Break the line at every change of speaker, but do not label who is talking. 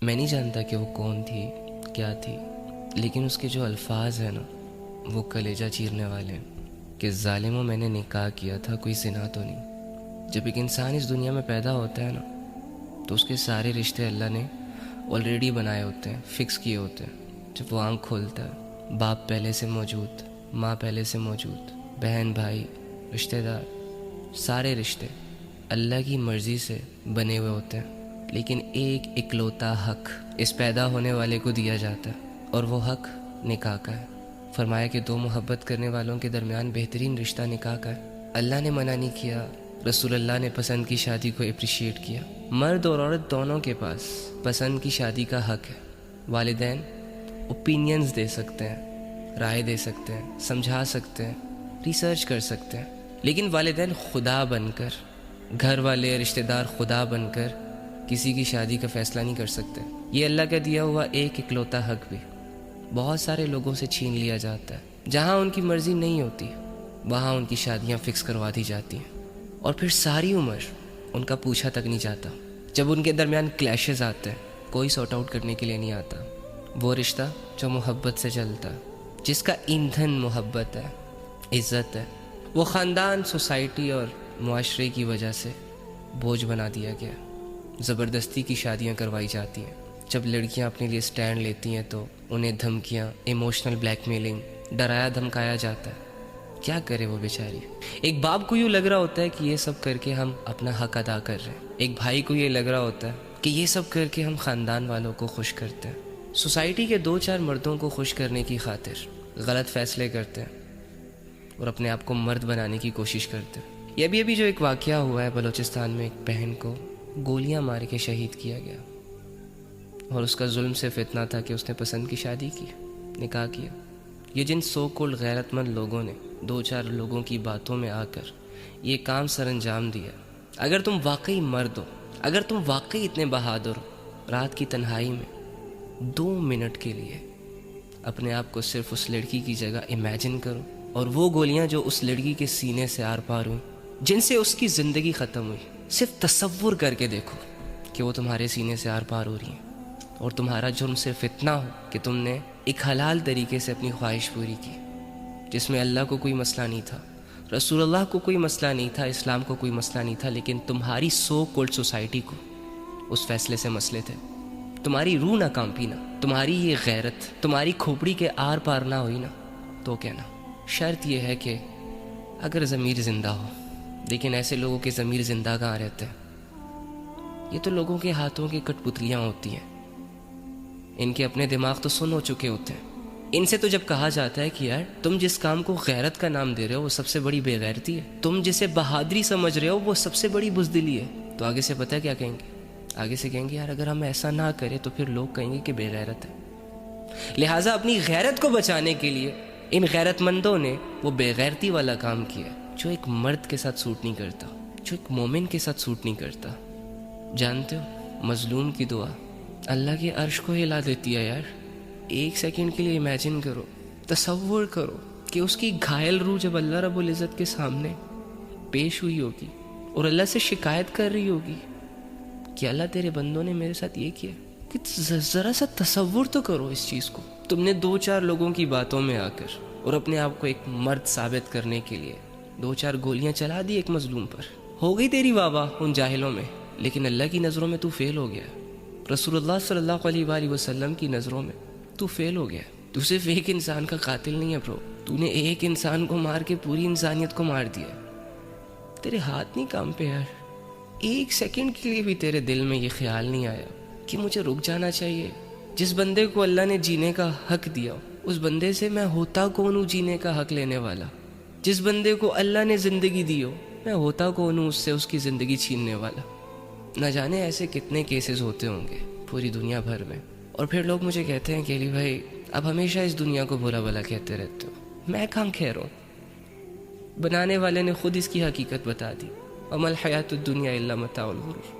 میں نہیں جانتا کہ وہ کون تھی، کیا تھی، لیکن اس کے جو الفاظ ہیں نا وہ کلیجہ چیرنے والے ہیں کہ ظالموں میں نے نکاح کیا تھا، کوئی زنا تو نہیں۔ جب ایک انسان اس دنیا میں پیدا ہوتا ہے نا تو اس کے سارے رشتے اللہ نے آلریڈی بنائے ہوتے ہیں، فکس کیے ہوتے ہیں۔ جب وہ آنکھ کھولتا ہے، باپ پہلے سے موجود، ماں پہلے سے موجود، بہن بھائی، رشتہ دار، سارے رشتے اللہ کی مرضی سے بنے ہوئے ہوتے ہیں، لیکن ایک اکلوتا حق اس پیدا ہونے والے کو دیا جاتا ہے، اور وہ حق نکاح کا ہے۔ فرمایا کہ دو محبت کرنے والوں کے درمیان بہترین رشتہ نکاح کا ہے۔ اللہ نے منع نہیں کیا، رسول اللہ نے پسند کی شادی کو اپریشیٹ کیا۔ مرد اور عورت دونوں کے پاس پسند کی شادی کا حق ہے۔ والدین اوپینینز دے سکتے ہیں، رائے دے سکتے ہیں، سمجھا سکتے ہیں، ریسرچ کر سکتے ہیں، لیکن والدین خدا بن کر، گھر والے رشتہ دار خدا بن کر کسی کی شادی کا فیصلہ نہیں کر سکتے۔ یہ اللہ کا دیا ہوا ایک اکلوتا حق بھی بہت سارے لوگوں سے چھین لیا جاتا ہے۔ جہاں ان کی مرضی نہیں ہوتی وہاں ان کی شادیاں فکس کروا دی جاتی ہیں، اور پھر ساری عمر ان کا پوچھا تک نہیں جاتا۔ جب ان کے درمیان کلیشز آتے ہیں کوئی سارٹ آؤٹ کرنے کے لیے نہیں آتا۔ وہ رشتہ جو محبت سے چلتا ہے، جس کا ایندھن محبت ہے، عزت ہے، وہ خاندان، سوسائٹی اور معاشرے کی وجہ سے بوجھ بنا دیا گیا۔ زبردستی کی شادیاں کروائی جاتی ہیں۔ جب لڑکیاں اپنے لیے سٹینڈ لیتی ہیں تو انہیں دھمکیاں، ایموشنل بلیک میلنگ، ڈرایا دھمکایا جاتا ہے۔ کیا کرے وہ بیچاری؟ ایک باپ کو یوں لگ رہا ہوتا ہے کہ یہ سب کر کے ہم اپنا حق ادا کر رہے ہیں، ایک بھائی کو یہ لگ رہا ہوتا ہے کہ یہ سب کر کے ہم خاندان والوں کو خوش کرتے ہیں۔ سوسائٹی کے دو چار مردوں کو خوش کرنے کی خاطر غلط فیصلے کرتے ہیں اور اپنے آپ کو مرد بنانے کی کوشش کرتے ہیں۔ یہ ابھی جو ایک واقعہ ہوا ہے بلوچستان میں، ایک بہن کو گولیاں مار کے شہید کیا گیا، اور اس کا ظلم صرف اتنا تھا کہ اس نے پسند کی شادی کی، نکاح کیا۔ یہ جن سو کولڈ غیرت مند لوگوں نے دو چار لوگوں کی باتوں میں آ کر یہ کام سر انجام دیا، اگر تم واقعی مرد ہو، اگر تم واقعی اتنے بہادر ہو، رات کی تنہائی میں 2 منٹ کے لیے اپنے آپ کو صرف اس لڑکی کی جگہ امیجن کرو، اور وہ گولیاں جو اس لڑکی کے سینے سے آر پار ہوئیں، جن سے اس کی زندگی ختم ہوئی، صرف تصور کر کے دیکھو کہ وہ تمہارے سینے سے آر پار ہو رہی ہیں، اور تمہارا جرم صرف اتنا ہو کہ تم نے ایک حلال طریقے سے اپنی خواہش پوری کی، جس میں اللہ کو کوئی مسئلہ نہیں تھا، رسول اللہ کو کوئی مسئلہ نہیں تھا، اسلام کو کوئی مسئلہ نہیں تھا، لیکن تمہاری سو کولڈ سوسائٹی کو اس فیصلے سے مسئلے تھے۔ تمہاری روح نہ کانپی نا، تمہاری یہ غیرت تمہاری کھوپڑی کے آر پار نہ ہوئی نا، تو کہنا شرط یہ ہے کہ اگر ضمیر زندہ ہو، لیکن ایسے لوگوں کے ضمیر زندہ کہاں رہتے ہیں؟ یہ تو لوگوں کے ہاتھوں کی کٹ پتلیاں ہوتی ہیں، ان کے اپنے دماغ تو سن ہو چکے ہوتے ہیں۔ ان سے تو جب کہا جاتا ہے کہ یار تم جس کام کو غیرت کا نام دے رہے ہو وہ سب سے بڑی بے غیرتی ہے، تم جسے بہادری سمجھ رہے ہو وہ سب سے بڑی بزدلی ہے، تو آگے سے پتہ کیا کہیں گے؟ آگے سے کہیں گے یار اگر ہم ایسا نہ کریں تو پھر لوگ کہیں گے کہ بے غیرت ہے۔ لہٰذا اپنی غیرت کو بچانے کے لیے ان غیرت مندوں نے وہ بے غیرتی والا کام کیا جو ایک مرد کے ساتھ سوٹ نہیں کرتا، جو ایک مومن کے ساتھ سوٹ نہیں کرتا۔ جانتے ہو مظلوم کی دعا اللہ کے عرش کو ہلا دیتی ہے یار۔ ایک سیکنڈ کے لیے امیجن کرو، تصور کرو کہ اس کی گھائل روح جب اللہ رب العزت کے سامنے پیش ہوئی ہوگی اور اللہ سے شکایت کر رہی ہوگی کہ اللہ تیرے بندوں نے میرے ساتھ یہ کیا، کہ ذرا سا تصور تو کرو اس چیز کو۔ تم نے 2-4 لوگوں کی باتوں میں آ کر اور اپنے آپ کو ایک مرد ثابت کرنے کے لیے 2-4 گولیاں چلا دی ایک مظلوم پر، ہو گئی تیری واہ واہ ان جاہلوں میں، لیکن اللہ کی نظروں میں تو فیل ہو گیا، رسول اللہ صلی اللہ علیہ وآلہ وسلم کی نظروں میں تو فیل ہو گیا۔ تو صرف ایک انسان کا قاتل نہیں ہے برو، تو نے ایک انسان کو مار کے پوری انسانیت کو مار دیا۔ تیرے ہاتھ نہیں کام پہ یار، ایک سیکنڈ کے لیے بھی تیرے دل میں یہ خیال نہیں آیا کہ مجھے رک جانا چاہیے؟ جس بندے کو اللہ نے جینے کا حق دیا اس بندے سے میں ہوتا کون ہوں جینے کا حق لینے والا؟ جس بندے کو اللہ نے زندگی دی ہو میں ہوتا کون ہوں اس سے اس کی زندگی چھیننے والا؟ نہ جانے ایسے کتنے کیسز ہوتے ہوں گے پوری دنیا بھر میں، اور پھر لوگ مجھے کہتے ہیں کہ علی بھائی اب ہمیشہ اس دنیا کو برا بھلا کہتے رہتے ہو۔ میں کہاں کہہ رہا ہوں، بنانے والے نے خود اس کی حقیقت بتا دی، وما الحیات الدنیا الا متاع الغرور۔